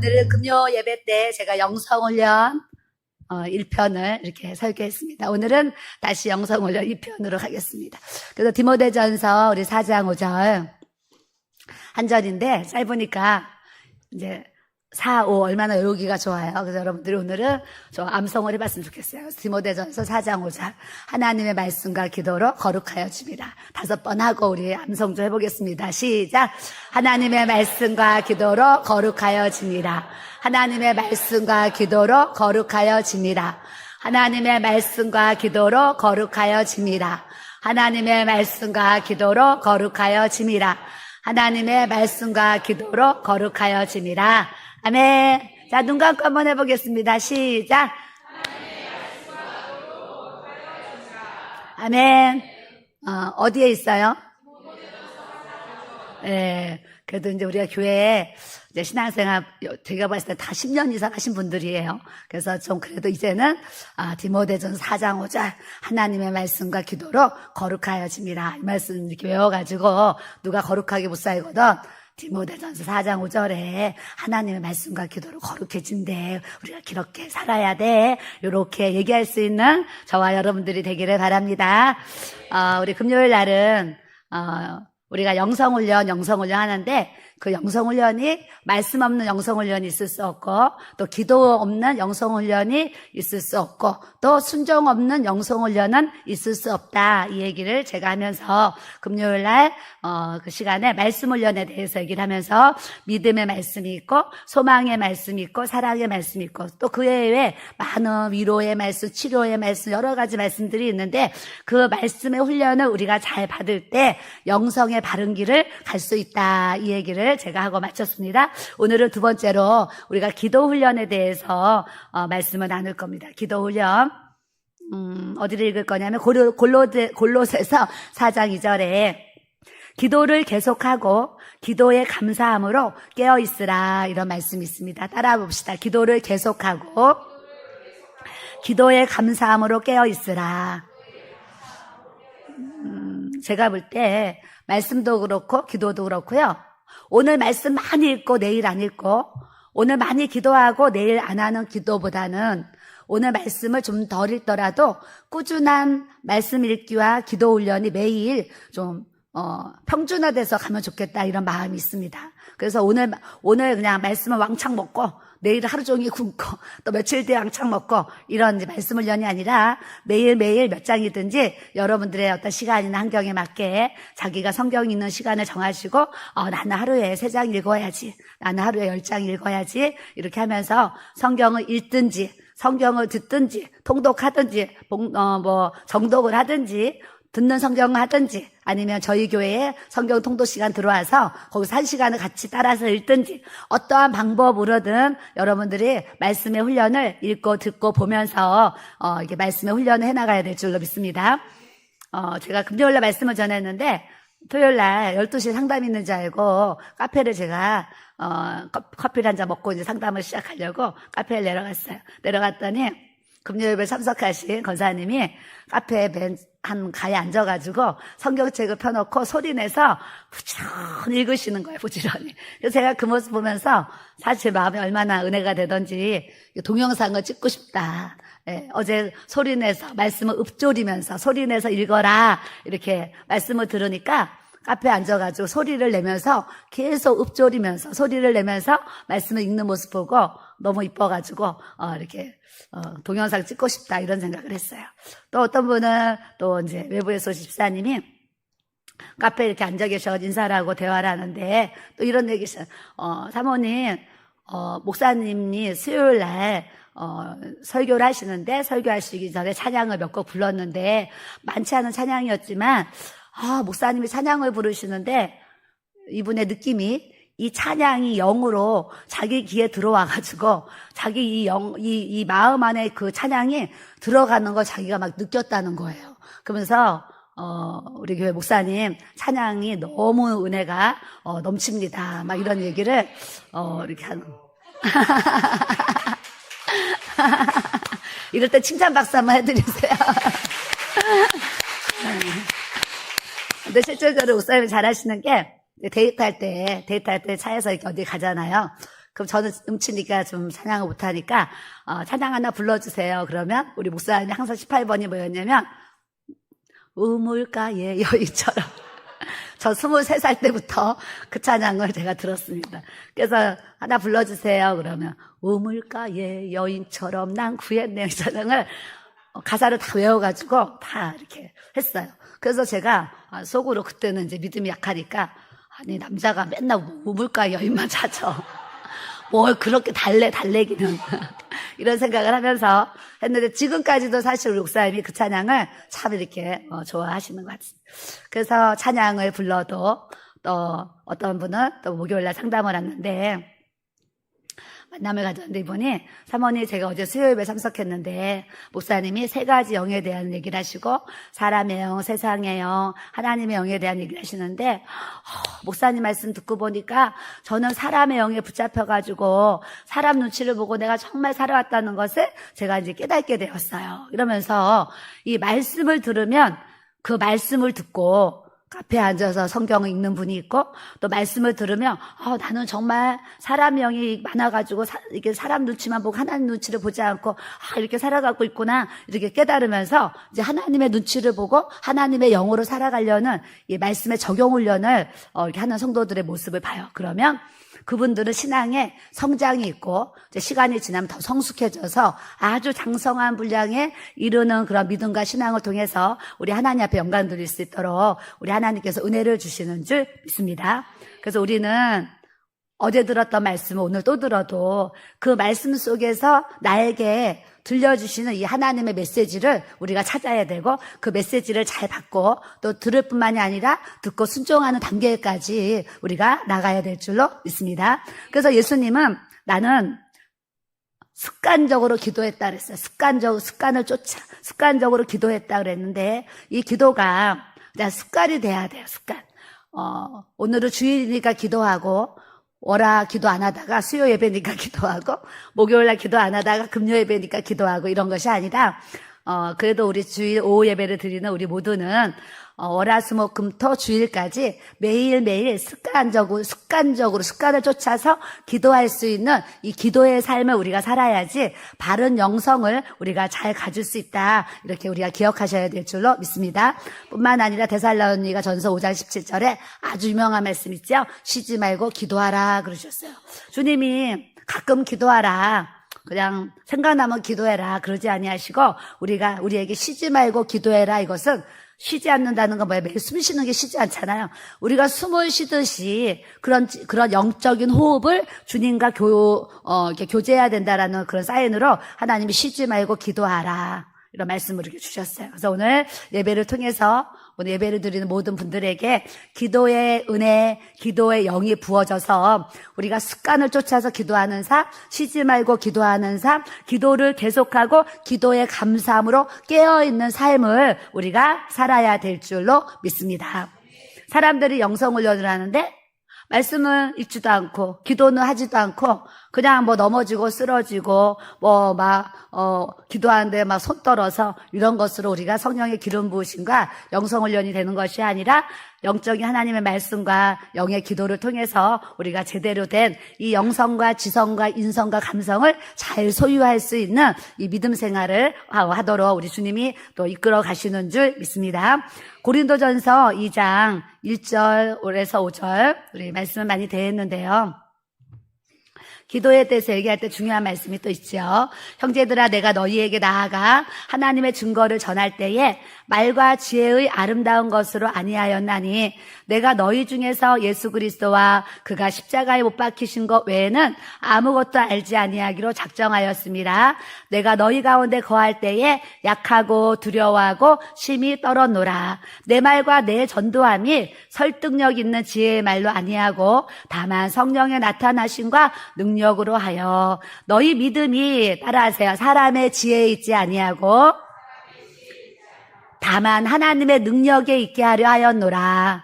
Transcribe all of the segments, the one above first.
오늘은 금요 예배 때 제가 영성훈련 1편을 이렇게 설교했습니다. 오늘은 다시 영성훈련 2편으로 가겠습니다. 그래서 디모데전서 우리 4장 5절 한 절인데 짧으니까 이제 4, 5 얼마나 외우기가 좋아요. 그래서 여러분들이 오늘은 저 암송을 해봤으면 좋겠어요. 디모데전서 4장 5절 하나님의 말씀과 기도로 거룩하여 줍니다. 5번 하고 우리 암송 좀 해보겠습니다. 시작. 하나님의 말씀과 기도로 거룩하여 줍니다. 하나님의 말씀과 기도로 거룩하여 줍니다. 하나님의 말씀과 기도로 거룩하여 줍니다. 하나님의 말씀과 기도로 거룩하여 줍니다. 하나님의 말씀과 기도로 거룩하여 줍니다. 아멘. 자, 눈 감고 한번 해보겠습니다. 시작. 아멘. 어디에 있어요? 예. 그래도 이제 우리가 교회에 이제 신앙생활 제가 봤을 때 다 10년 이상 하신 분들이에요. 그래서 좀 그래도 이제는 디모데전서 4장 5절 하나님의 말씀과 기도로 거룩하여 줍니다. 이 말씀 이렇게 외워가지고 누가 거룩하게 못 살거든. 디모데전서 4장 5절에 하나님의 말씀과 기도로 거룩해진대. 우리가 그렇게 살아야 돼. 이렇게 얘기할 수 있는 저와 여러분들이 되기를 바랍니다. 우리 금요일 날은 우리가 영성훈련 하는데 그 영성훈련이 말씀 없는 영성훈련이 있을 수 없고 또 기도 없는 영성훈련이 있을 수 없고 또 순종 없는 영성훈련은 있을 수 없다. 이 얘기를 제가 하면서 금요일 날 그 시간에 말씀 훈련에 대해서 얘기를 하면서 믿음의 말씀이 있고 소망의 말씀이 있고 사랑의 말씀이 있고 또 그 외에 많은 위로의 말씀, 치료의 말씀 여러 가지 말씀들이 있는데 그 말씀의 훈련을 우리가 잘 받을 때 영성의 바른 길을 갈 수 있다. 이 얘기를 제가 하고 마쳤습니다. 오늘은 두 번째로 우리가 기도 훈련에 대해서 말씀을 나눌 겁니다. 기도 훈련. 어디를 읽을 거냐면 골로새서 4장 2절에 기도를 계속하고 기도에 감사함으로 깨어있으라 이런 말씀이 있습니다. 따라 봅시다. 기도를 계속하고 기도에 감사함으로 깨어있으라. 제가 볼 때 말씀도 그렇고 기도도 그렇고요. 오늘 말씀 많이 읽고 내일 안 읽고 오늘 많이 기도하고 내일 안 하는 기도보다는 오늘 말씀을 좀 덜 읽더라도 꾸준한 말씀 읽기와 기도 훈련이 매일 좀 평준화돼서 가면 좋겠다 이런 마음이 있습니다. 그래서 오늘 그냥 말씀을 왕창 먹고 내일 하루 종일 굶고 또 며칠 뒤에 왕창 먹고 이런 이제 말씀 훈련이 아니라 매일매일 몇 장이든지 여러분들의 어떤 시간이나 환경에 맞게 자기가 성경 읽는 시간을 정하시고 나는 하루에 3장 읽어야지, 나는 하루에 10장 읽어야지 이렇게 하면서 성경을 읽든지 성경을 듣든지 통독하든지 정독을 하든지 듣는 성경을 하든지 아니면 저희 교회에 성경 통독 시간 들어와서 거기서 1시간을 같이 따라서 읽든지 어떠한 방법으로든 여러분들이 말씀의 훈련을 읽고 듣고 보면서 이렇게 말씀의 훈련을 해나가야 될 줄로 믿습니다. 제가 금요일날 말씀을 전했는데 토요일날 12시에 상담이 있는 줄 알고 카페를 제가 커피를 한 잔 먹고 이제 상담을 시작하려고 카페에 내려갔어요. 내려갔더니 금요일에 참석하신 권사님이 카페에 한 가에 앉아가지고 성경책을 펴놓고 소리내서 부지런히 읽으시는 거예요. 부지런히. 그래서 제가 그 모습 보면서 사실 마음이 얼마나 은혜가 되던지 동영상을 찍고 싶다. 예, 어제 소리내서 말씀을 읊조리면서 소리내서 읽어라 이렇게 말씀을 들으니까 카페에 앉아가지고 소리를 내면서 계속 읊조리면서 소리를 내면서 말씀을 읽는 모습 보고 너무 이뻐가지고 이렇게 동영상 찍고 싶다 이런 생각을 했어요. 또 어떤 분은 또 이제 외부에서 오신 집사님이 카페에 이렇게 앉아 계셔서 인사를 하고 대화를 하는데 또 이런 얘기 있어요. 사모님 목사님이 수요일 날 설교를 하시는데 설교하시기 전에 찬양을 몇 곡 불렀는데 많지 않은 찬양이었지만 목사님이 찬양을 부르시는데 이분의 느낌이 이 찬양이 영으로 자기 귀에 들어와가지고 자기 이 마음 안에 그 찬양이 들어가는 걸 자기가 막 느꼈다는 거예요. 그러면서 우리 교회 목사님 찬양이 너무 은혜가 넘칩니다. 막 이런 얘기를 이렇게 하는. 이럴 때 칭찬 박수 한번 해드리세요. 근데 실질적으로 목사님이 잘하시는 게 데이트할 때 차에서 이렇게 어디 가잖아요. 그럼 저는 음치니까 좀 찬양을 못하니까 찬양 하나 불러주세요. 그러면 우리 목사님이 항상 18번이 뭐였냐면 우물가의 여인처럼 저 23살 때부터 그 찬양을 제가 들었습니다. 그래서 하나 불러주세요. 그러면 우물가의 여인처럼 난 구했네. 이 찬양을 가사를 다 외워가지고 다 이렇게 했어요. 그래서 제가 속으로 그때는 이제 믿음이 약하니까 아니 남자가 맨날 우물가 여인만 찾아. 뭘 그렇게 달래기는 이런 생각을 하면서 했는데 지금까지도 사실 우리 목사님이 그 찬양을 참 이렇게 좋아하시는 것 같습니다. 그래서 찬양을 불러도 또 어떤 분은 또 목요일날 상담을 왔는데 만남을 가졌는데 이분이 사모님 제가 어제 수요일에 참석했는데 목사님이 세 가지 영에 대한 얘기를 하시고 사람의 영, 세상의 영, 하나님의 영에 대한 얘기를 하시는데 목사님 말씀 듣고 보니까 저는 사람의 영에 붙잡혀가지고 사람 눈치를 보고 내가 정말 살아왔다는 것을 제가 이제 깨닫게 되었어요. 이러면서 이 말씀을 들으면 그 말씀을 듣고 카페에 앉아서 성경을 읽는 분이 있고 또 말씀을 들으면 나는 정말 사람 영이 많아가지고 이게 사람 눈치만 보고 하나님 눈치를 보지 않고 이렇게 살아가고 있구나 이렇게 깨달으면서 이제 하나님의 눈치를 보고 하나님의 영으로 살아가려는 이 말씀의 적용 훈련을 이렇게 하는 성도들의 모습을 봐요. 그러면 그분들은 신앙에 성장이 있고 이제 시간이 지나면 더 성숙해져서 아주 장성한 분량에 이르는 그런 믿음과 신앙을 통해서 우리 하나님 앞에 영광 드릴 수 있도록 우리 하나님께서 은혜를 주시는 줄 믿습니다. 그래서 우리는 어제 들었던 말씀을 오늘 또 들어도 그 말씀 속에서 나에게 들려주시는 이 하나님의 메시지를 우리가 찾아야 되고 그 메시지를 잘 받고 또 들을 뿐만이 아니라 듣고 순종하는 단계까지 우리가 나가야 될 줄로 믿습니다. 그래서 예수님은 나는 습관적으로 기도했다 그랬어요. 습관을 쫓아 습관적으로 기도했다 그랬는데 이 기도가 그냥 습관이 돼야 돼요. 습관. 오늘은 주일이니까 기도하고 월화 기도 안 하다가 수요 예배니까 기도하고 목요일날 기도 안 하다가 금요 예배니까 기도하고 이런 것이 아니라 그래도 우리 주일 오후 예배를 드리는 우리 모두는 월화수목금토 주일까지 매일매일 습관적으로 습관을 쫓아서 기도할 수 있는 이 기도의 삶을 우리가 살아야지 바른 영성을 우리가 잘 가질 수 있다. 이렇게 우리가 기억하셔야 될 줄로 믿습니다. 뿐만 아니라 데살로니가 전서 5장 17절에 아주 유명한 말씀 있죠. 쉬지 말고 기도하라 그러셨어요. 주님이 가끔 기도하라. 그냥 생각나면 기도해라 그러지 아니하시고 우리에게 쉬지 말고 기도해라. 이것은 쉬지 않는다는 건 뭐예요? 매일 숨 쉬는 게 쉬지 않잖아요. 우리가 숨을 쉬듯이 그런 영적인 호흡을 주님과 이렇게 교제해야 된다라는 그런 사인으로 하나님이 쉬지 말고 기도하라. 이런 말씀을 이렇게 주셨어요. 그래서 오늘 예배를 통해서 오늘 예배를 드리는 모든 분들에게 기도의 은혜, 기도의 영이 부어져서 우리가 습관을 쫓아서 기도하는 삶, 쉬지 말고 기도하는 삶, 기도를 계속하고 기도의 감사함으로 깨어있는 삶을 우리가 살아야 될 줄로 믿습니다. 사람들이 영성훈련을 하는데 말씀을 읽지도 않고 기도는 하지도 않고 그냥 넘어지고 쓰러지고 기도하는데 손 떨어서 이런 것으로 우리가 성령의 기름 부으심과 영성훈련이 되는 것이 아니라 영적인 하나님의 말씀과 영의 기도를 통해서 우리가 제대로 된 이 영성과 지성과 인성과 감성을 잘 소유할 수 있는 이 믿음 생활을 하도록 우리 주님이 또 이끌어 가시는 줄 믿습니다. 고린도전서 2장 1절에서 5절 우리 말씀을 많이 대했는데요. 기도에 대해서 얘기할 때 중요한 말씀이 또 있죠. 형제들아 내가 너희에게 나아가 하나님의 증거를 전할 때에 말과 지혜의 아름다운 것으로 아니하였나니 내가 너희 중에서 예수 그리스도와 그가 십자가에 못 박히신 것 외에는 아무것도 알지 아니하기로 작정하였습니다. 내가 너희 가운데 거할 때에 약하고 두려워하고 심히 떨었노라. 내 말과 내 전도함이 설득력 있는 지혜의 말로 아니하고 다만 성령의 나타나심과 능력으로 하여 너희 믿음이 따라하세요. 사람의 지혜에 있지 아니하고 다만 하나님의 능력에 있게 하려 하였노라.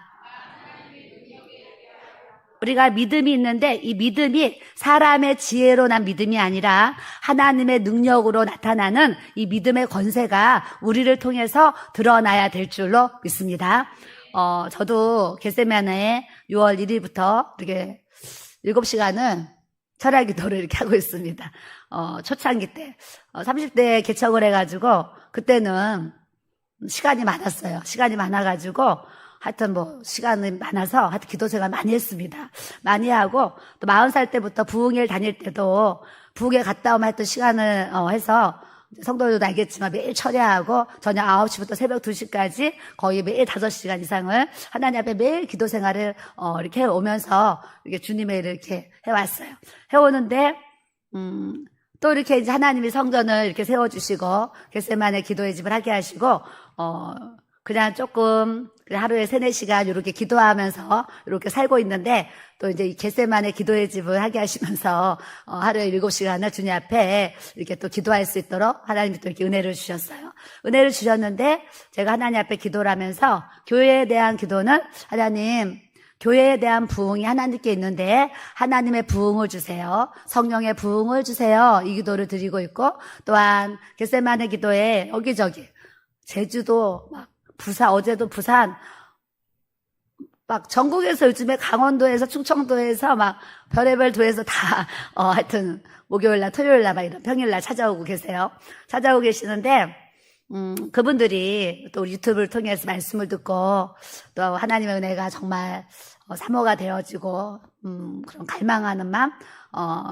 우리가 믿음이 있는데 이 믿음이 사람의 지혜로 난 믿음이 아니라 하나님의 능력으로 나타나는 이 믿음의 권세가 우리를 통해서 드러나야 될 줄로 믿습니다. 저도 겟세마네에 6월 1일부터 이렇게 7시간을 철야 기도를 이렇게 하고 있습니다. 초창기 때. 30대에 개척을 해가지고, 그때는 시간이 많았어요. 시간이 많아가지고, 하여튼 시간이 많아서 하여튼 기도 생활 많이 했습니다. 많이 하고, 또 40살 때부터 부흥회를 다닐 때도, 부흥회 갔다 오면 하여튼 시간을, 해서, 성도들도 알겠지만 매일 철야하고 저녁 9시부터 새벽 2시까지 거의 매일 5시간 이상을 하나님 앞에 매일 기도 생활을 이렇게 해오면서 이렇게 주님의 일을 이렇게 해왔어요. 해오는데 또 이렇게 이제 하나님이 성전을 이렇게 세워주시고 겟세마네 기도의 집을 하게 하시고 그냥 조금 하루에 3-4시간 이렇게 기도하면서 이렇게 살고 있는데 또 이제 이 겟세마네 기도의 집을 하게 하시면서 하루에 7시간을 주님 앞에 이렇게 또 기도할 수 있도록 하나님이 또 이렇게 은혜를 주셨어요. 은혜를 주셨는데 제가 하나님 앞에 기도를 하면서 교회에 대한 기도는 하나님 교회에 대한 부흥이 하나님께 있는데 하나님의 부흥을 주세요. 성령의 부흥을 주세요. 이 기도를 드리고 있고 또한 겟세마네 기도에 여기저기 제주도 어제도 부산 전국에서 요즘에 강원도에서 충청도에서 별의별 도에서 다 하여튼 목요일날 토요일날 이런 평일날 찾아오고 계세요. 찾아오고 계시는데 그분들이 또 우리 유튜브를 통해서 말씀을 듣고 또 하나님의 은혜가 정말 사모가 되어지고 그런 갈망하는 마음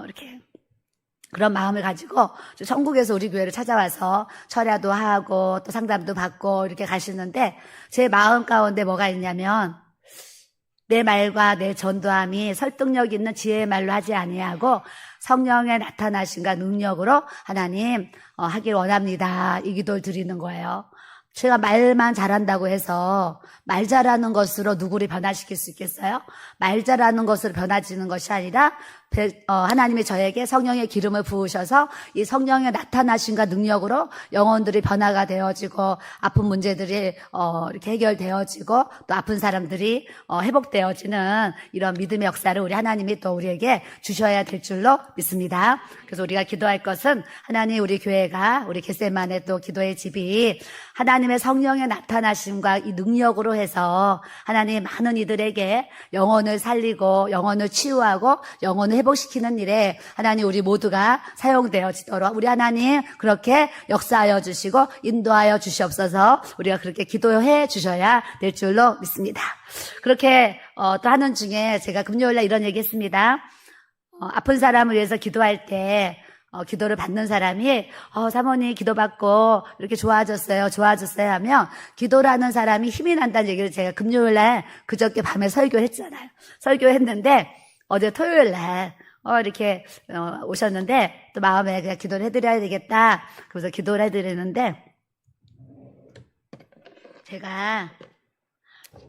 이렇게 그런 마음을 가지고 전국에서 우리 교회를 찾아와서 철야도 하고 또 상담도 받고 이렇게 가시는데 제 마음 가운데 뭐가 있냐면 내 말과 내 전도함이 설득력 있는 지혜의 말로 하지 아니하고 성령의 나타나심과 능력으로 하나님 하길 원합니다. 이 기도를 드리는 거예요. 제가 말만 잘한다고 해서 말 잘하는 것으로 누구를 변화시킬 수 있겠어요? 말 잘하는 것으로 변화지는 것이 아니라 하나님이 저에게 성령의 기름을 부으셔서 이 성령의 나타나심과 능력으로 영혼들이 변화가 되어지고 아픈 문제들이 이렇게 해결되어지고 또 아픈 사람들이 회복되어지는 이런 믿음의 역사를 우리 하나님이 또 우리에게 주셔야 될 줄로 믿습니다. 그래서 우리가 기도할 것은 하나님 우리 교회가 우리 겟세마네 또 기도의 집이 하나님의 성령의 나타나심과 이 능력으로 해서 하나님 많은 이들에게 영혼을 살리고 영혼을 치유하고 영혼을 회복시키는 일에 하나님 우리 모두가 사용되어지도록 우리 하나님 그렇게 역사하여 주시고 인도하여 주시옵소서. 우리가 그렇게 기도해 주셔야 될 줄로 믿습니다. 그렇게 또 하는 중에 제가 금요일날 이런 얘기 했습니다. 아픈 사람을 위해서 기도할 때 기도를 받는 사람이 사모님 기도받고 이렇게 좋아졌어요 하면 기도라는 사람이 힘이 난다는 얘기를 제가 금요일날 그저께 밤에 설교를 했잖아요. 설교했는데 어제 토요일날 이렇게 오셨는데 또 마음에 그냥 기도를 해드려야 되겠다. 그래서 기도를 해드리는데 제가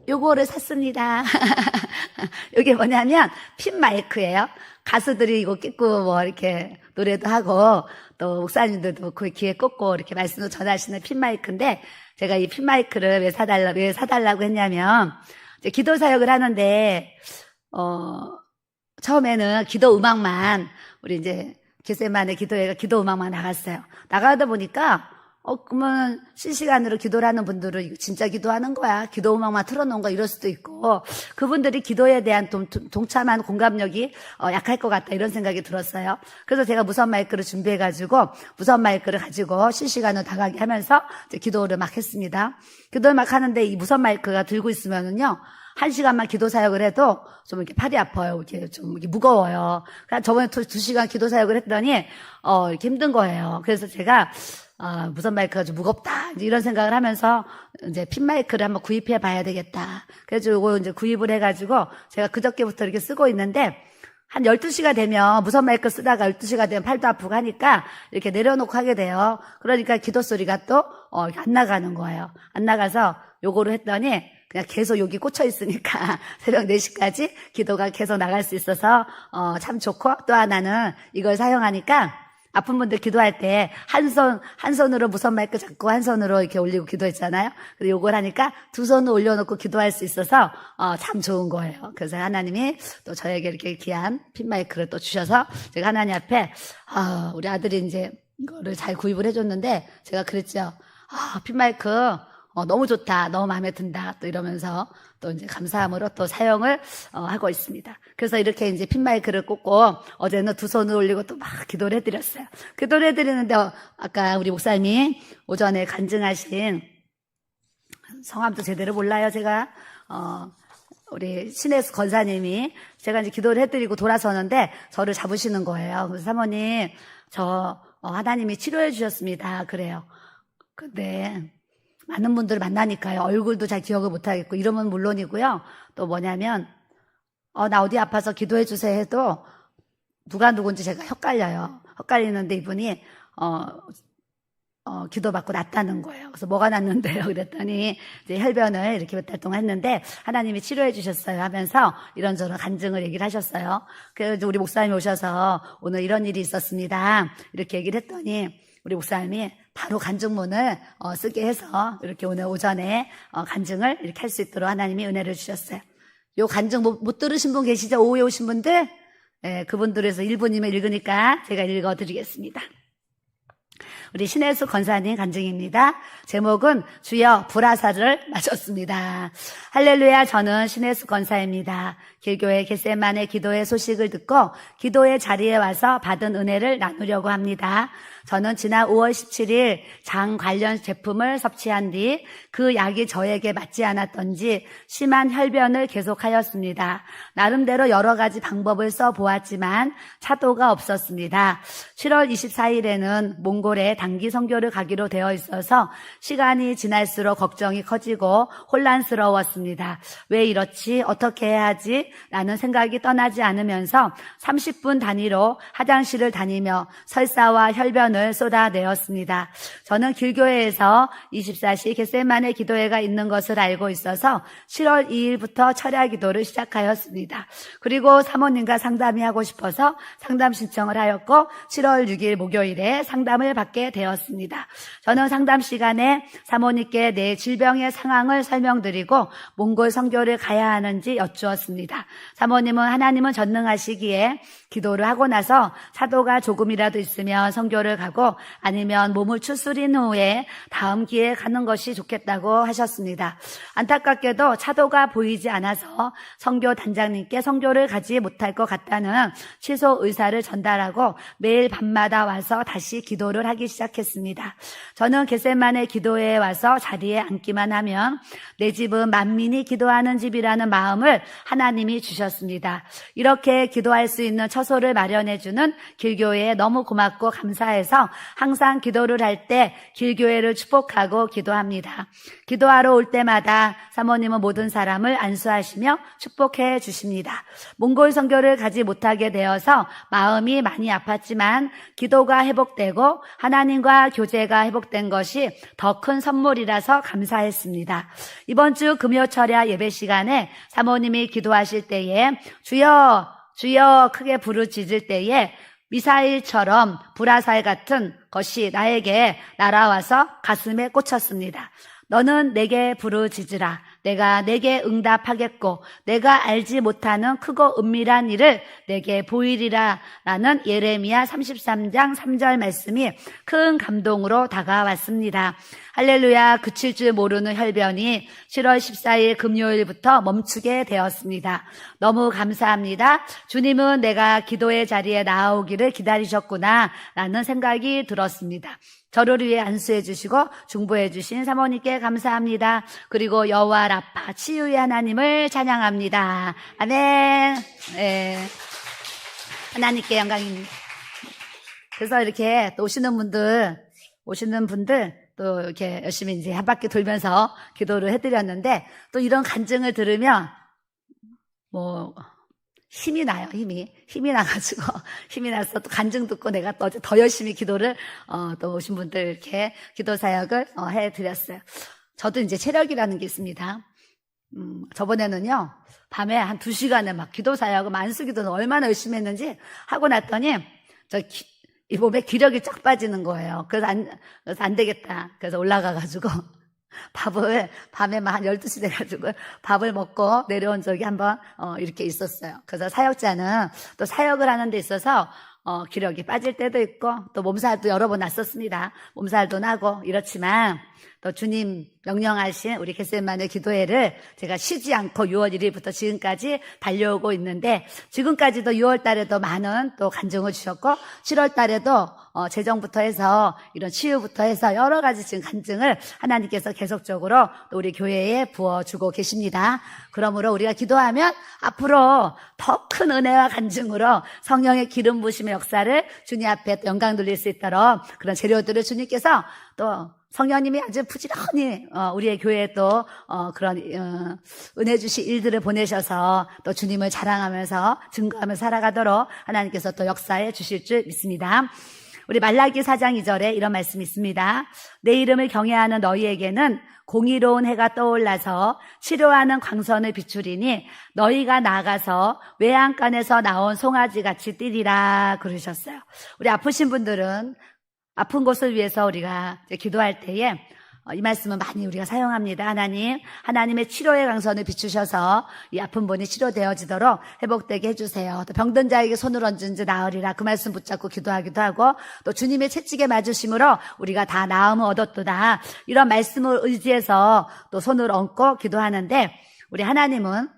요거를 샀습니다. 이게 뭐냐면 핀 마이크예요. 가수들이 이거 끼고 이렇게 노래도 하고 또 목사님들도 그 귀에 꽂고 이렇게 말씀도 전하시는 핀 마이크인데 제가 이 핀 마이크를 왜 사달라고 했냐면 이제 기도 사역을 하는데 처음에는 기도 음악만 우리 이제 겟세마네 기도회가 기도 음악만 나갔어요. 나가다 보니까 그러면 실시간으로 기도를 하는 분들은 이거 진짜 기도하는 거야. 기도 음악만 틀어놓은 거 이럴 수도 있고 그분들이 기도에 대한 동참한 공감력이 약할 것 같다 이런 생각이 들었어요. 그래서 제가 무선 마이크를 준비해가지고 무선 마이크를 가지고 실시간으로 다가게 하면서 이제 기도를 막 했습니다. 기도를 막 하는데 이 무선 마이크가 들고 있으면은요 1시간만 기도 사역을 해도 좀 이렇게 팔이 아파요. 이렇게 좀 이렇게 무거워요. 그러니까 저번에 2시간 기도 사역을 했더니 이렇게 힘든 거예요. 그래서 제가 무선 마이크가 좀 무겁다. 이런 생각을 하면서 이제 핀 마이크를 한번 구입해 봐야 되겠다. 그래서 이거 이제 구입을 해가지고 제가 그저께부터 이렇게 쓰고 있는데 한 12시가 되면 무선 마이크 쓰다가 12시가 되면 팔도 아프고 하니까 이렇게 내려놓고 하게 돼요. 그러니까 기도 소리가 또 안 나가는 거예요. 안 나가서 요거를 했더니 그냥 계속 여기 꽂혀 있으니까 새벽 4시까지 기도가 계속 나갈 수 있어서 참 좋고 또 하나는 이걸 사용하니까 아픈 분들 기도할 때 한 손으로 무선 마이크 잡고 한 손으로 이렇게 올리고 기도했잖아요. 그래서 요걸 하니까 두 손을 올려놓고 기도할 수 있어서 참 좋은 거예요. 그래서 하나님이 또 저에게 이렇게 귀한 핀 마이크를 또 주셔서 제가 하나님 앞에 우리 아들이 이제 이거를 잘 구입을 해줬는데 제가 그랬죠. 핀 마이크 너무 좋다, 너무 마음에 든다, 또 이러면서 또 이제 감사함으로 또 사용을 하고 있습니다. 그래서 이렇게 이제 핀마이크를 꽂고 어제는 두 손을 올리고 또 막 기도를 해드렸어요. 기도를 해드리는데 아까 우리 목사님이 오전에 간증하신 성함도 제대로 몰라요, 제가. 우리 신혜수 권사님이 제가 이제 기도를 해드리고 돌아서는데 저를 잡으시는 거예요. 그래서 사모님, 하나님이 치료해 주셨습니다. 그래요. 근데 많은 분들을 만나니까요. 얼굴도 잘 기억을 못하겠고 이러면 물론이고요. 또 뭐냐면 나 어디 아파서 기도해 주세요 해도 누가 누군지 제가 헷갈려요. 헷갈리는데 이분이 기도받고 낫다는 거예요. 그래서 뭐가 낫는데요? 그랬더니 이제 혈변을 이렇게 몇 달 동안 했는데 하나님이 치료해 주셨어요 하면서 이런저런 간증을 얘기를 하셨어요. 그래서 우리 목사님이 오셔서 오늘 이런 일이 있었습니다. 이렇게 얘기를 했더니 우리 목사님이 바로 간증문을 쓰게 해서 이렇게 오늘 오전에 간증을 이렇게 할 수 있도록 하나님이 은혜를 주셨어요. 요 간증 못 들으신 분 계시죠? 오후에 오신 분들? 네, 그분들에서 1분이면 읽으니까 제가 읽어드리겠습니다. 우리 신혜수 권사님 간증입니다. 제목은 주여 불화살을 맞췄습니다. 할렐루야, 저는 신혜수 권사입니다. 길교회 겟세마네 기도의 소식을 듣고 기도의 자리에 와서 받은 은혜를 나누려고 합니다. 저는 지난 5월 17일 장 관련 제품을 섭취한 뒤 그 약이 저에게 맞지 않았던지 심한 혈변을 계속하였습니다. 나름대로 여러 가지 방법을 써보았지만 차도가 없었습니다. 7월 24일에는 몽골에 단기 선교를 가기로 되어 있어서 시간이 지날수록 걱정이 커지고 혼란스러웠습니다. 왜 이렇지? 어떻게 해야 하지? 라는 생각이 떠나지 않으면서 30분 단위로 화장실을 다니며 설사와 혈변을 쏟아내었습니다. 저는 길교회에서 24시 겟세마네 기도회가 있는 것을 알고 있어서 7월 2일부터 철야 기도를 시작하였습니다. 그리고 사모님과 상담이 하고 싶어서 상담 신청을 하였고 7월 6일 목요일에 상담을 받게 되었습니다. 저는 상담 시간에 사모님께 내 질병의 상황을 설명드리고 몽골 선교를 가야 하는지 여쭈었습니다. 사모님은 하나님은 전능하시기에 기도를 하고 나서 차도가 조금이라도 있으면 선교를 가고 아니면 몸을 추스린 후에 다음 기회에 가는 것이 좋겠다고 하셨습니다. 안타깝게도 차도가 보이지 않아서 선교 단장님께 선교를 가지 못할 것 같다는 취소 의사를 전달하고 매일 밤마다 와서 다시 기도를 하기 시작했습니다. 저는 겟세마네 기도회에 와서 자리에 앉기만 하면 내 집은 만민이 기도하는 집이라는 마음을 하나님이 주셨습니다. 이렇게 기도할 수 있는 처소를 마련해주는 길교회에 너무 고맙고 감사해서 항상 기도를 할 때 길교회를 축복하고 기도합니다. 기도하러 올 때마다 사모님은 모든 사람을 안수하시며 축복해 주십니다. 몽골 선교를 가지 못하게 되어서 마음이 많이 아팠지만 기도가 회복되고 하나님과 교제가 회복된 것이 더 큰 선물이라서 감사했습니다. 이번 주 금요 철야 예배 시간에 사모님이 기도하실 때에 주여 주여 크게 부르짖을 때에 미사일처럼 불화살 같은 것이 나에게 날아와서 가슴에 꽂혔습니다. 너는 내게 부르짖으라. 내가 내게 응답하겠고 내가 알지 못하는 크고 은밀한 일을 내게 보이리라 라는 예레미야 33장 3절 말씀이 큰 감동으로 다가왔습니다. 할렐루야. 그칠 줄 모르는 혈변이 7월 14일 금요일부터 멈추게 되었습니다. 너무 감사합니다. 주님은 내가 기도의 자리에 나아오기를 기다리셨구나 라는 생각이 들었습니다. 저를 위해 안수해 주시고 중보해 주신 사모님께 감사합니다. 그리고 여호와 라파 치유의 하나님을 찬양합니다. 아멘. 네. 하나님께 영광입니다. 그래서 이렇게 또 오시는 분들 또 이렇게 열심히 이제 한 바퀴 돌면서 기도를 해드렸는데 또 이런 간증을 들으면 힘이 나요, 힘이 나가지고, 힘이 나서 또 간증 듣고 내가 또 더 열심히 기도를, 또 오신 분들 이렇게 기도 사역을, 해드렸어요. 저도 이제 체력이라는 게 있습니다. 저번에는요, 밤에 한 2시간에 막 기도 사역을, 만수 기도는 얼마나 열심히 했는지 하고 났더니, 이 몸에 기력이 쫙 빠지는 거예요. 그래서 안 되겠다. 그래서 올라가가지고, 밥을 밤에만 한 12시 돼가지고 밥을 먹고 내려온 적이 한번 이렇게 있었어요. 그래서 사역자는 또 사역을 하는 데 있어서 기력이 빠질 때도 있고, 또 몸살도 여러 번 났었습니다. 몸살도 나고, 이렇지만, 또 주님 명령하신 우리 겟세마네 기도회를 제가 쉬지 않고 6월 1일부터 지금까지 달려오고 있는데, 지금까지도 6월 달에도 많은 또 간증을 주셨고, 7월 달에도 재정부터 해서 이런 치유부터 해서 여러 가지 지금 간증을 하나님께서 계속적으로 또 우리 교회에 부어주고 계십니다. 그러므로 우리가 기도하면 앞으로 더 큰 은혜와 간증으로 성령의 기름 부심의 역사를 주님 앞에 또 영광 돌릴 수 있도록 그런 재료들을 주님께서 또 성령님이 아주 부지런히 우리의 교회에 또 그런 은혜 주신 일들을 보내셔서 또 주님을 자랑하면서 증거하며 살아가도록 하나님께서 또 역사해 주실 줄 믿습니다. 우리 말라기 4장 2절에 이런 말씀이 있습니다. 내 이름을 경외하는 너희에게는 공의로운 해가 떠올라서 치료하는 광선을 비추리니 너희가 나가서 외양간에서 나온 송아지같이 뛰리라 그러셨어요. 우리 아프신 분들은 아픈 곳을 위해서 우리가 기도할 때에 이 말씀은 많이 우리가 사용합니다. 하나님의 치료의 강선을 비추셔서 이 아픈 분이 치료되어지도록 회복되게 해주세요. 또 병든 자에게 손을 얹은 지 나으리라 그 말씀 붙잡고 기도하기도 하고, 또 주님의 채찍에 맞으심으로 우리가 다 나음을 얻었도다 이런 말씀을 의지해서 또 손을 얹고 기도하는데, 우리 하나님은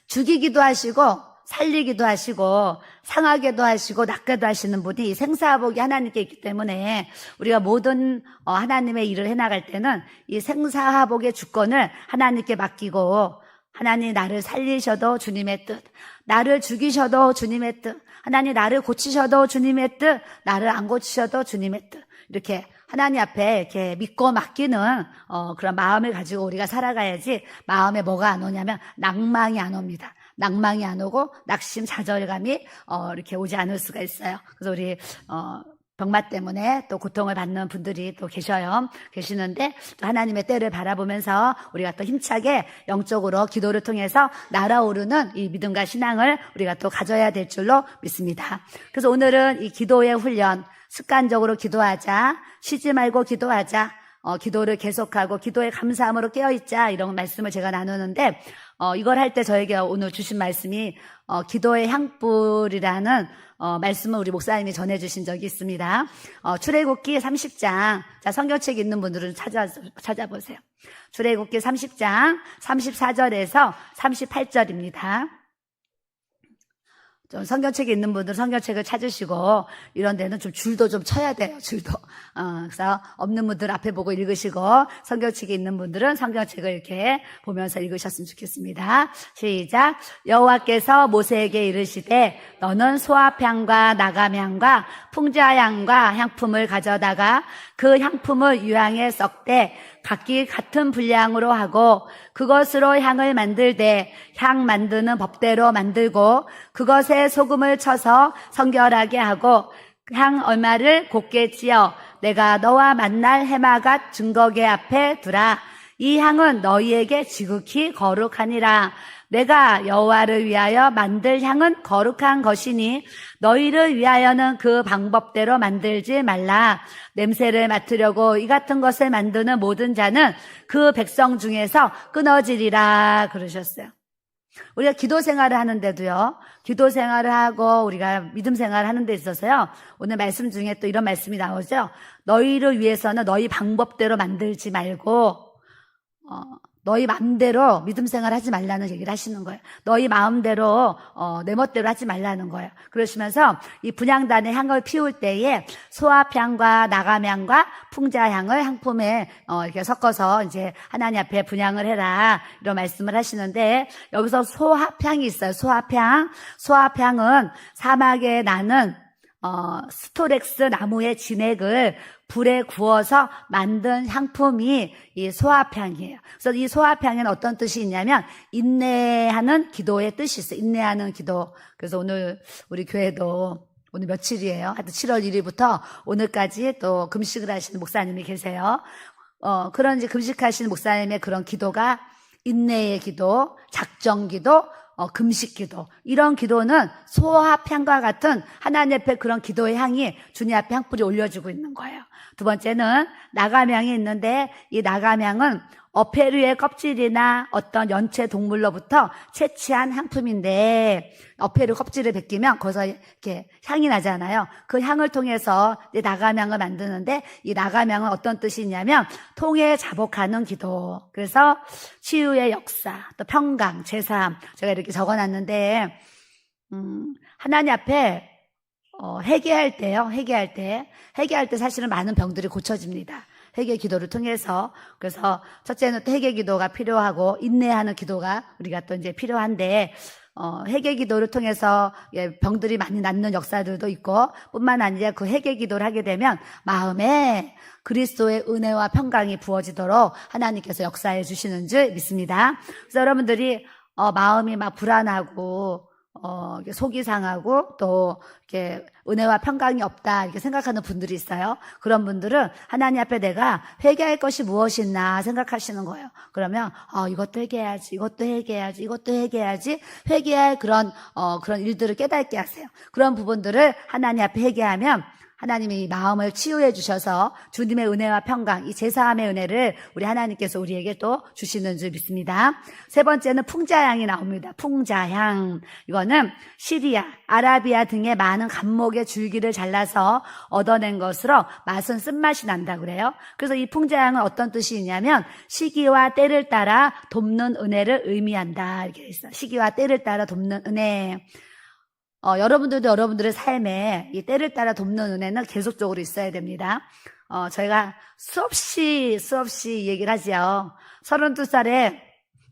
죽이기도 하시고 살리기도 하시고 상하게도 하시고 낫게도 하시는 분이 생사화복이 하나님께 있기 때문에 우리가 모든 하나님의 일을 해나갈 때는 이 생사화복의 주권을 하나님께 맡기고, 하나님 나를 살리셔도 주님의 뜻, 나를 죽이셔도 주님의 뜻, 하나님 나를 고치셔도 주님의 뜻, 나를 안 고치셔도 주님의 뜻, 이렇게 하나님 앞에 이렇게 믿고 맡기는 그런 마음을 가지고 우리가 살아가야지, 마음에 뭐가 안 오냐면 낭망이 안 옵니다. 낭망이 안 오고 낙심, 좌절감이 이렇게 오지 않을 수가 있어요. 그래서 우리 병마 때문에 또 고통을 받는 분들이 또 계시는데, 또 하나님의 때를 바라보면서 우리가 또 힘차게 영적으로 기도를 통해서 날아오르는 이 믿음과 신앙을 우리가 또 가져야 될 줄로 믿습니다. 그래서 오늘은 이 기도의 훈련, 습관적으로 기도하자, 쉬지 말고 기도하자, 기도를 계속하고 기도의 감사함으로 깨어있자, 이런 말씀을 제가 나누는데, 이걸 할 때 저에게 오늘 주신 말씀이 기도의 향불이라는 말씀을 우리 목사님이 전해주신 적이 있습니다. 출애굽기 30장, 자, 성경책 있는 분들은 찾아보세요. 출애굽기 30장 34절에서 38절입니다. 좀 성경책이 있는 분들은 성경책을 찾으시고, 이런 데는 좀 줄도 좀 쳐야 돼요, 줄도. 그래서 없는 분들 앞에 보고 읽으시고, 성경책이 있는 분들은 성경책을 이렇게 보면서 읽으셨으면 좋겠습니다. 시작. 여호와께서 모세에게 이르시되 너는 소아향과 나감향과 풍자향과 향품을 가져다가 그 향품을 유향에 썩되 각기 같은 분량으로 하고 그것으로 향을 만들되 향 만드는 법대로 만들고 그것에 소금을 쳐서 성결하게 하고 향 얼마를 곱게 찌어 내가 너와 만날 해마갓 증거계 앞에 두라. 이 향은 너희에게 지극히 거룩하니라. 내가 여호와를 위하여 만들 향은 거룩한 것이니 너희를 위하여는 그 방법대로 만들지 말라. 냄새를 맡으려고 이 같은 것을 만드는 모든 자는 그 백성 중에서 끊어지리라 그러셨어요. 우리가 기도 생활을 하는데도요, 기도 생활을 하고 우리가 믿음 생활을 하는 데 있어서요, 오늘 말씀 중에 또 이런 말씀이 나오죠. 너희를 위해서는 너희 방법대로 만들지 말고 너희 마음대로 믿음 생활 하지 말라는 얘기를 하시는 거예요. 너희 마음대로 내 멋대로 하지 말라는 거예요. 그러시면서 이 분향단의 향을 피울 때에 소합향과 나감향과 풍자향을 향품에 이렇게 섞어서 이제 하나님 앞에 분향을 해라, 이런 말씀을 하시는데, 여기서 소합향이 있어요. 소합향은 사막에 나는 스토렉스 나무의 진액을 불에 구워서 만든 향품이 이 소합향이에요. 그래서 이 소합향에는 어떤 뜻이 있냐면 인내하는 기도의 뜻이 있어요. 인내하는 기도. 그래서 오늘 우리 교회도 오늘 며칠이에요? 하여튼 7월 1일부터 오늘까지 또 금식을 하시는 목사님이 계세요. 그런 이제 금식하시는 목사님의 그런 기도가 인내의 기도, 작정 기도, 금식 기도, 이런 기도는 소합향과 같은 하나님 앞에 그런 기도의 향이 주님 앞에 향불이 올려지고 있는 거예요. 두 번째는 나감향이 있는데, 이 나감향은 어패류의 껍질이나 어떤 연체 동물로부터 채취한 향품인데, 어패류 껍질을 벗기면 거기서 이렇게 향이 나잖아요. 그 향을 통해서 이제 나감향을 만드는데, 이 나감향은 어떤 뜻이 있냐면 통해 자복하는 기도. 그래서 치유의 역사, 또 평강, 제사함, 제가 이렇게 적어놨는데, 하나님 앞에 회개할 때요. 회개할 때 사실은 많은 병들이 고쳐집니다. 회개 기도를 통해서. 그래서 첫째는 또 회개 기도가 필요하고 인내하는 기도가 우리가 또 이제 필요한데, 회개 기도를 통해서 병들이 많이 낫는 역사들도 있고, 뿐만 아니라 그 회개 기도를 하게 되면 마음에 그리스도의 은혜와 평강이 부어지도록 하나님께서 역사해 주시는 줄 믿습니다. 그래서 여러분들이 마음이 막 불안하고 속이 상하고 또 이렇게 은혜와 평강이 없다 이렇게 생각하는 분들이 있어요. 그런 분들은 하나님 앞에 내가 회개할 것이 무엇이나 생각하시는 거예요. 그러면 이것도 회개해야지, 이것도 회개해야지, 이것도 회개해야지, 회개할 그런 일들을 깨닫게 하세요. 그런 부분들을 하나님 앞에 회개하면 하나님이 마음을 치유해 주셔서 주님의 은혜와 평강, 이 제사함의 은혜를 우리 하나님께서 우리에게 또 주시는 줄 믿습니다. 세 번째는 풍자향이 나옵니다. 풍자향. 이거는 시리아, 아라비아 등의 많은 감목의 줄기를 잘라서 얻어낸 것으로 맛은 쓴맛이 난다고 그래요. 그래서 이 풍자향은 어떤 뜻이 있냐면 시기와 때를 따라 돕는 은혜를 의미한다. 이렇게 있어요. 시기와 때를 따라 돕는 은혜. 여러분들도 여러분들의 삶에 이 때를 따라 돕는 은혜는 계속적으로 있어야 됩니다. 저희가 수없이 얘기를 하지요. 32살에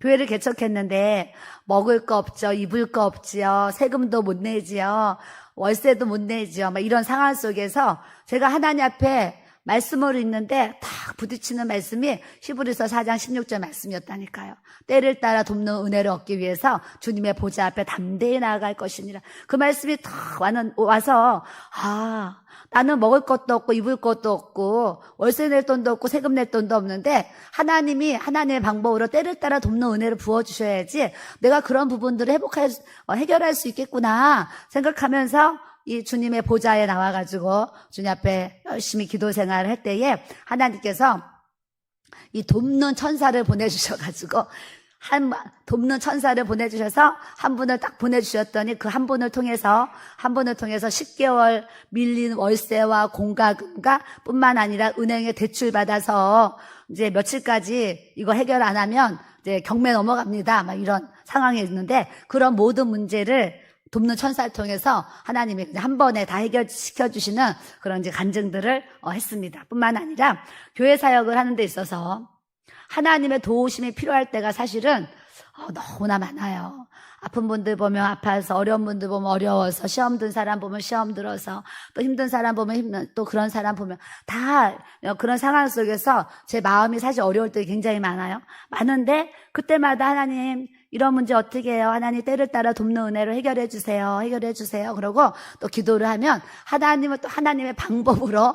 교회를 개척했는데 먹을 거 없죠. 입을 거 없지요. 세금도 못 내지요. 월세도 못 내지요. 막 이런 상황 속에서 제가 하나님 앞에 말씀을 읽는데 탁 부딪히는 말씀이 히브리서 4장 16절 말씀이었다니까요. 때를 따라 돕는 은혜를 얻기 위해서 주님의 보좌 앞에 담대히 나아갈 것이니라. 그 말씀이 탁 와서 나는 먹을 것도 없고 입을 것도 없고 월세 낼 돈도 없고 세금 낼 돈도 없는데 하나님이 하나님의 방법으로 때를 따라 돕는 은혜를 부어주셔야지 내가 그런 부분들을 해결할 수 있겠구나 생각하면서 이 주님의 보좌에 나와가지고 주님 앞에 열심히 기도 생활을 할 때에 하나님께서 이 돕는 천사를 보내주셔가지고 돕는 천사를 보내주셔서 한 분을 딱 보내주셨더니 그 한 분을 통해서 10개월 밀린 월세와 공과금과 뿐만 아니라 은행에 대출 받아서 이제 며칠까지 이거 해결 안 하면 이제 경매 넘어갑니다. 막 이런 상황이 있는데 그런 모든 문제를 돕는 천사를 통해서 하나님이 한 번에 다 해결시켜 주시는 그런 이제 간증들을 했습니다. 뿐만 아니라 교회 사역을 하는 데 있어서 하나님의 도우심이 필요할 때가 사실은 너무나 많아요. 아픈 분들 보면 아파서, 어려운 분들 보면 어려워서, 시험 든 사람 보면 시험 들어서, 또 힘든 사람 보면 또 그런 사람 보면 다 그런 상황 속에서 제 마음이 사실 어려울 때 굉장히 많아요. 많은데 그때마다 하나님 이런 문제 어떻게 해요? 하나님 때를 따라 돕는 은혜로 해결해 주세요. 그러고 또 기도를 하면 하나님은 또 하나님의 방법으로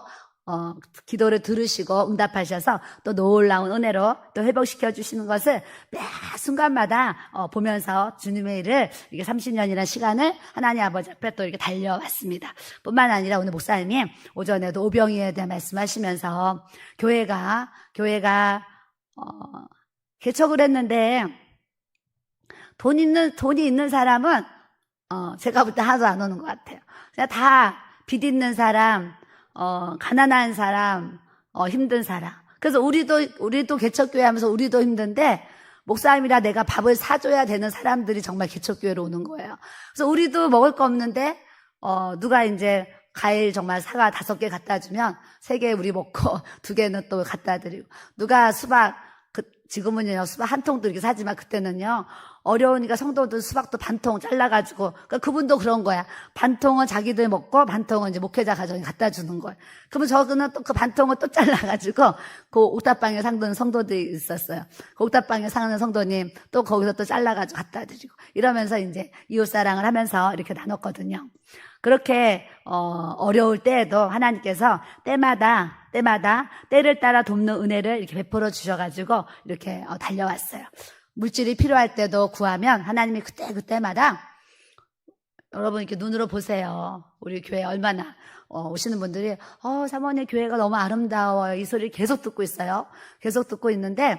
기도를 들으시고 응답하셔서 또 놀라운 은혜로 또 회복시켜 주시는 것을 매 순간마다 보면서 주님의 일을 이게 30년이라는 시간을 하나님 아버지 앞에 또 이렇게 달려왔습니다. 뿐만 아니라 오늘 목사님이 오전에도 오병이에 대해 말씀하시면서 교회가 개척을 했는데 돈이 있는 사람은 제가 볼 때 하나도 안 오는 것 같아요. 그냥 다 빚 있는 사람, 가난한 사람, 힘든 사람. 그래서 우리도 개척교회 하면서 우리도 힘든데, 목사님이라 내가 밥을 사줘야 되는 사람들이 정말 개척교회로 오는 거예요. 그래서 우리도 먹을 거 없는데, 누가 이제 과일 정말 사과 5개 갖다 주면 3개 우리 먹고 2개는 또 갖다 드리고, 누가 수박, 지금은요, 수박 한 통도 이렇게 사지만 그때는요, 어려우니까 성도들 수박도 반 통 잘라가지고, 그러니까 그분도 그런 거야. 반 통은 자기들 먹고, 반 통은 이제 목회자 가정에 갖다 주는 거야. 그러면 저거는 또 그 반 통을 또 잘라가지고, 그 옥탑방에 상는 성도들이 있었어요. 그 옥탑방에 사는 성도님, 또 거기서 또 잘라가지고 갖다 드리고, 이러면서 이제 이웃사랑을 하면서 이렇게 나눴거든요. 그렇게, 어려울 때에도 하나님께서 때마다 때를 따라 돕는 은혜를 이렇게 베풀어 주셔가지고, 이렇게 달려왔어요. 물질이 필요할 때도 구하면 하나님이 그때마다 여러분 이렇게 눈으로 보세요. 우리 교회 얼마나 오시는 분들이 사모님 교회가 너무 아름다워요. 이 소리를 계속 듣고 있어요. 계속 듣고 있는데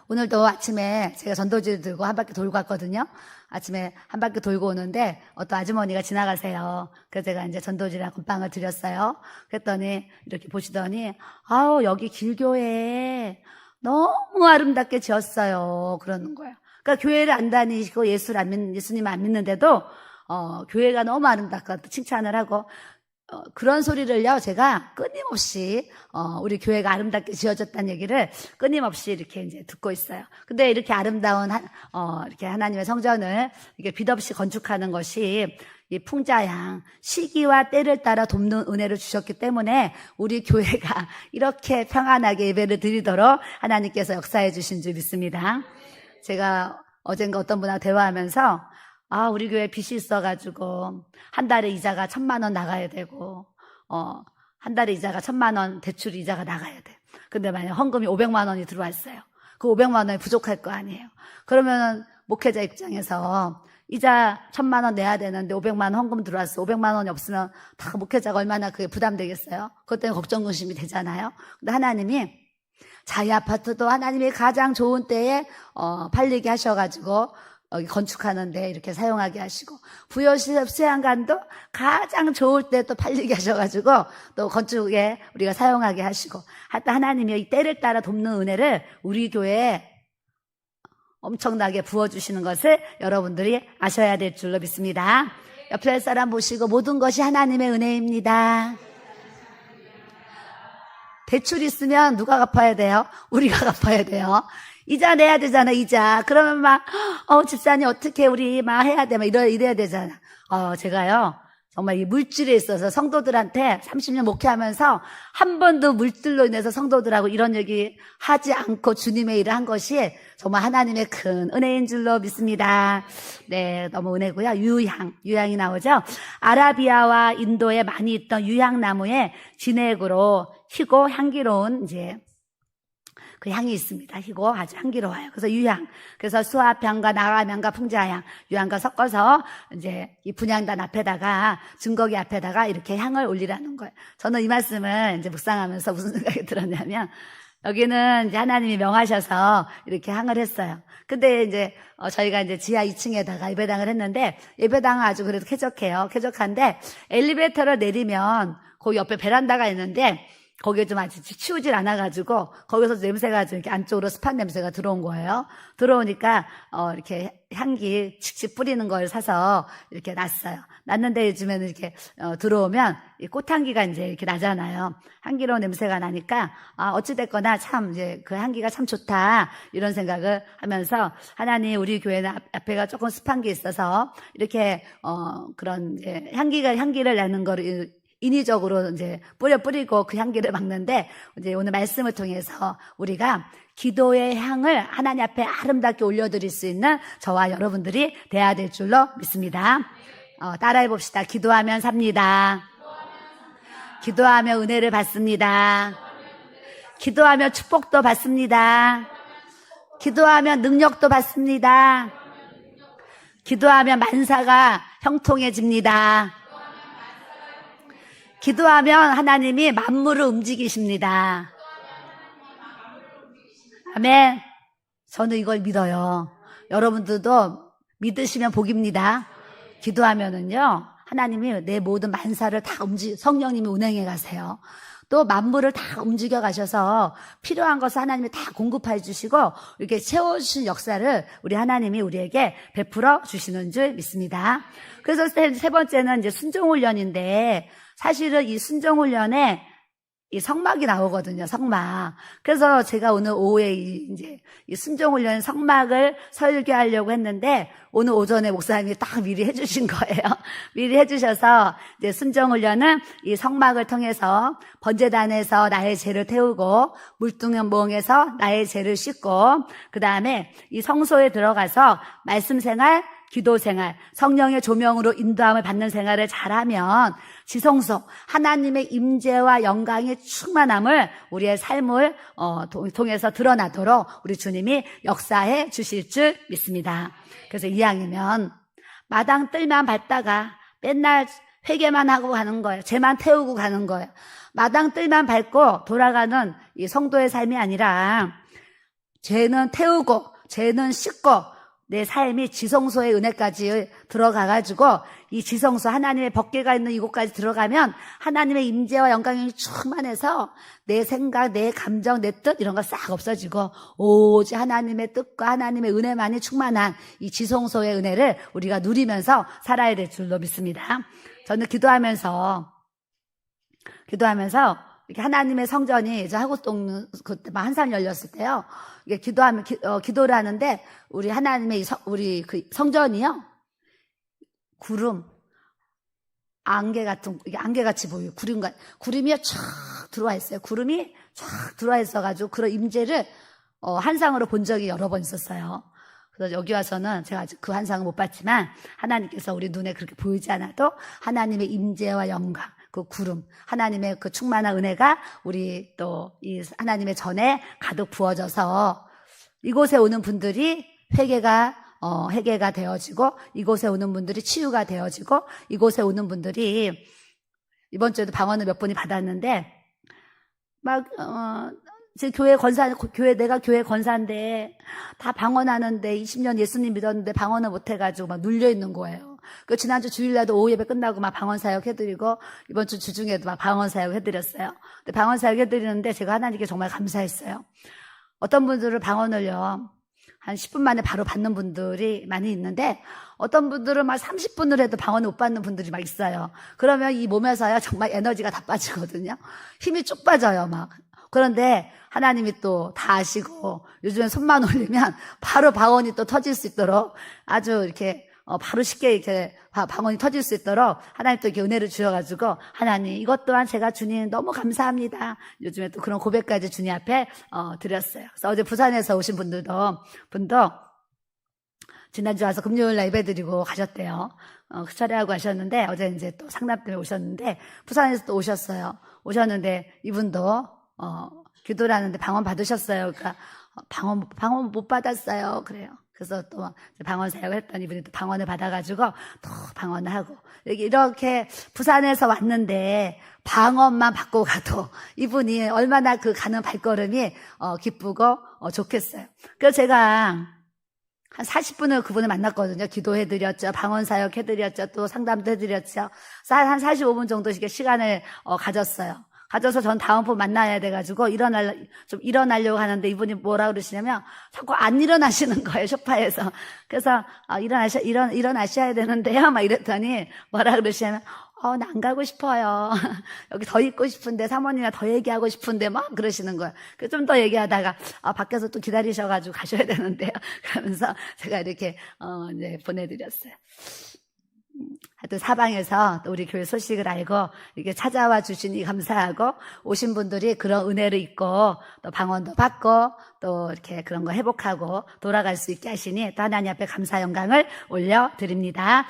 오늘도 아침에 제가 전도지를 들고 한 바퀴 돌고 왔거든요. 아침에 한 바퀴 돌고 오는데 어떤 아주머니가 지나가세요. 그래서 제가 이제 전도지랑 건빵을 드렸어요. 그랬더니 이렇게 보시더니 아우 여기 길교회 너무 아름답게 지었어요. 그러는 거예요. 그러니까 교회를 안 다니시고 예수님 안 믿는데도 교회가 너무 아름답다고 칭찬을 하고 그런 소리를요, 제가 끊임없이, 우리 교회가 아름답게 지어졌다는 얘기를 끊임없이 이렇게 이제 듣고 있어요. 근데 이렇게 아름다운, 이렇게 하나님의 성전을 이렇게 빚없이 건축하는 것이 이 풍자양, 시기와 때를 따라 돕는 은혜를 주셨기 때문에 우리 교회가 이렇게 평안하게 예배를 드리도록 하나님께서 역사해 주신 줄 믿습니다. 제가 어젠가 어떤 분하고 대화하면서 우리 교회 빚이 있어가지고, 한 달에 이자가 1,000만 원 나가야 되고, 한 달에 이자가 1,000만 원 대출 이자가 나가야 돼. 근데 만약 헌금이 500만 원이 들어왔어요. 그 500만 원이 부족할 거 아니에요. 그러면 목회자 입장에서 이자 1,000만 원 내야 되는데 500만 원 헌금 들어왔어. 500만 원이 없으면 다 목회자가 얼마나 그게 부담되겠어요? 그것 때문에 걱정, 근심이 되잖아요. 근데 하나님이 자기 아파트도 하나님이 가장 좋은 때에, 팔리게 하셔가지고, 여기 건축하는데 이렇게 사용하게 하시고 부여시설 수양관도 가장 좋을 때 또 팔리게 하셔가지고 또 건축에 우리가 사용하게 하시고 하여튼 하나님이 이 때를 따라 돕는 은혜를 우리 교회에 엄청나게 부어주시는 것을 여러분들이 아셔야 될 줄로 믿습니다. 옆에 사람 보시고 모든 것이 하나님의 은혜입니다. 대출 있으면 누가 갚아야 돼요? 우리가 갚아야 돼요. 이자 내야 되잖아, 이자. 그러면 막, 집사님 어떻게 우리 막 해야 돼, 막 이래야 되잖아. 제가요, 정말 이 물질에 있어서 성도들한테 30년 목회하면서 한 번도 물질로 인해서 성도들하고 이런 얘기 하지 않고 주님의 일을 한 것이 정말 하나님의 큰 은혜인 줄로 믿습니다. 네, 너무 은혜고요. 유향이 나오죠. 아라비아와 인도에 많이 있던 유향나무의 진액으로 희고 향기로운 이제 그 향이 있습니다. 희고 아주 향기로워요. 그래서 유향. 그래서 수합향과 나가향과 풍자향, 유향과 섞어서 이제 이 분향단 앞에다가 증거기 앞에다가 이렇게 향을 올리라는 거예요. 저는 이 말씀을 이제 묵상하면서 무슨 생각이 들었냐면 여기는 이제 하나님이 명하셔서 이렇게 향을 했어요. 근데 이제 저희가 이제 지하 2층에다가 예배당을 했는데 예배당은 아주 그래도 쾌적해요. 쾌적한데 엘리베이터를 내리면 거기 옆에 베란다가 있는데 거기에 좀 아직 치우질 않아가지고 거기서 냄새가 좀 이렇게 안쪽으로 습한 냄새가 들어온 거예요. 들어오니까 이렇게 향기 칙칙 뿌리는 걸 사서 이렇게 놨어요. 놨는데 요즘에는 이렇게 들어오면 이 꽃향기가 이제 이렇게 나잖아요. 향기로운 냄새가 나니까 어찌됐거나 참 이제 그 향기가 참 좋다 이런 생각을 하면서 하나님 우리 교회는 앞에가 조금 습한 게 있어서 이렇게 그런 이제 향기를 내는 거를 인위적으로 이제 뿌리고 그 향기를 막는데 이제 오늘 말씀을 통해서 우리가 기도의 향을 하나님 앞에 아름답게 올려드릴 수 있는 저와 여러분들이 돼야 될 줄로 믿습니다. 따라해 봅시다. 기도하면 삽니다. 기도하며 은혜를 받습니다. 기도하며 축복도 받습니다. 기도하면 능력도 받습니다. 기도하면 만사가 형통해집니다. 기도하면 하나님이 만물을 움직이십니다. 아멘. 저는 이걸 믿어요. 여러분들도 믿으시면 복입니다. 기도하면은요, 하나님이 내 모든 만사를 다 성령님이 운행해 가세요. 또 만물을 다 움직여 가셔서 필요한 것을 하나님이 다 공급해 주시고 이렇게 채워주신 역사를 우리 하나님이 우리에게 베풀어 주시는 줄 믿습니다. 그래서 세 번째는 이제 순종훈련인데 사실은 이 순종훈련에 이 성막이 나오거든요, 성막. 그래서 제가 오늘 오후에 이제 이 순종훈련 성막을 설교하려고 했는데 오늘 오전에 목사님이 딱 미리 해주신 거예요. 미리 해주셔서 이제 순종훈련은 이 성막을 통해서 번제단에서 나의 죄를 태우고 물두멍에서 나의 죄를 씻고 그 다음에 이 성소에 들어가서 말씀 생활, 기도 생활, 성령의 조명으로 인도함을 받는 생활을 잘하면 지성소, 하나님의 임재와 영광의 충만함을 우리의 삶을 통해서 드러나도록 우리 주님이 역사해 주실 줄 믿습니다. 그래서 이왕이면 마당 뜰만 밟다가 맨날 회개만 하고 가는 거예요. 죄만 태우고 가는 거예요. 마당 뜰만 밟고 돌아가는 이 성도의 삶이 아니라 죄는 태우고 죄는 씻고 내 삶이 지성소의 은혜까지 들어가가지고 이 지성소 하나님의 법궤가 있는 이곳까지 들어가면 하나님의 임재와 영광이 충만해서 내 생각, 내 감정, 내 뜻 이런 거 싹 없어지고 오직 하나님의 뜻과 하나님의 은혜만이 충만한 이 지성소의 은혜를 우리가 누리면서 살아야 될 줄로 믿습니다. 저는 기도하면서 이렇게 하나님의 성전이 이제 하구동 그때 막 한산 열렸을 때요. 이게 기도를 하는데 우리 하나님의 우리 그 성전이요. 구름, 안개 같은 이게 안개같이 보여요. 구름이 쫙 들어와 있어요. 구름이 쫙 들어와 있어가지고 그런 임재를 한상으로 본 적이 여러 번 있었어요. 그래서 여기 와서는 제가 아직 그 한상을 못 봤지만 하나님께서 우리 눈에 그렇게 보이지 않아도 하나님의 임재와 영광, 그 구름, 하나님의 그 충만한 은혜가 우리 또 이 하나님의 전에 가득 부어져서 이곳에 오는 분들이 회개가 되어지고 이곳에 오는 분들이 치유가 되어지고 이곳에 오는 분들이 이번 주에도 방언을 몇 분이 받았는데 지금 내가 교회 권사인데 다 방언하는데 20년 예수님 믿었는데 방언을 못해가지고 막 눌려있는 거예요. 그 지난주 주일날도 오후 예배 끝나고 막 방언 사역 해드리고 이번 주 주중에도 막 방언 사역 해드렸어요. 근데 방언 사역 해드리는데 제가 하나님께 정말 감사했어요. 어떤 분들은 방언을요 한 10분 만에 바로 받는 분들이 많이 있는데 어떤 분들은 막 30분을 해도 방언을 못 받는 분들이 막 있어요. 그러면 이 몸에서요 정말 에너지가 다 빠지거든요. 힘이 쭉 빠져요 막. 그런데 하나님이 또 다 아시고 요즘엔 손만 올리면 바로 방언이 또 터질 수 있도록 아주 이렇게 바로 쉽게 이렇게 방언이 터질 수 있도록 하나님 또 이렇게 은혜를 주셔가지고 하나님 이것 또한 제가 주님 너무 감사합니다. 요즘에 또 그런 고백까지 주님 앞에 드렸어요. 그래서 어제 부산에서 오신 분도 지난주 와서 금요일날 예배드리고 가셨대요. 철회하고 가셨는데 어제 이제 또 상담 때문에 오셨는데 부산에서 또 오셨는데 이분도 기도를 하는데 방언 받으셨어요. 그러니까 방언 못 받았어요. 그래요. 그래서 또 방언 사역을 했더니 이분이 또 방언을 받아가지고 또 방언을 하고 이렇게 부산에서 왔는데 방언만 받고 가도 이분이 얼마나 그 가는 발걸음이 기쁘고 좋겠어요. 그래서 제가 한 40분을 그분을 만났거든요. 기도해드렸죠. 방언 사역해드렸죠. 또 상담도 해드렸죠. 한 45분 정도 시간을 가졌어요. 가져서 전 다음 번 만나야 돼가지고 일어나려고 하는데 이분이 뭐라 그러시냐면 자꾸 안 일어나시는 거예요, 소파에서. 그래서 일어나셔야 되는데요. 막 이랬더니 뭐라 그러시냐면 나 안 가고 싶어요. 여기 더 있고 싶은데 사모님이랑 더 얘기하고 싶은데 막 그러시는 거예요. 그래서 좀 더 얘기하다가 밖에서 또 기다리셔가지고 가셔야 되는데요. 그러면서 제가 이렇게 이제 보내드렸어요. 하여튼 사방에서 또 우리 교회 소식을 알고 이렇게 찾아와 주시니 감사하고 오신 분들이 그런 은혜를 입고 또 방언도 받고 또 이렇게 그런 거 회복하고 돌아갈 수 있게 하시니 또 하나님 앞에 감사 영광을 올려드립니다.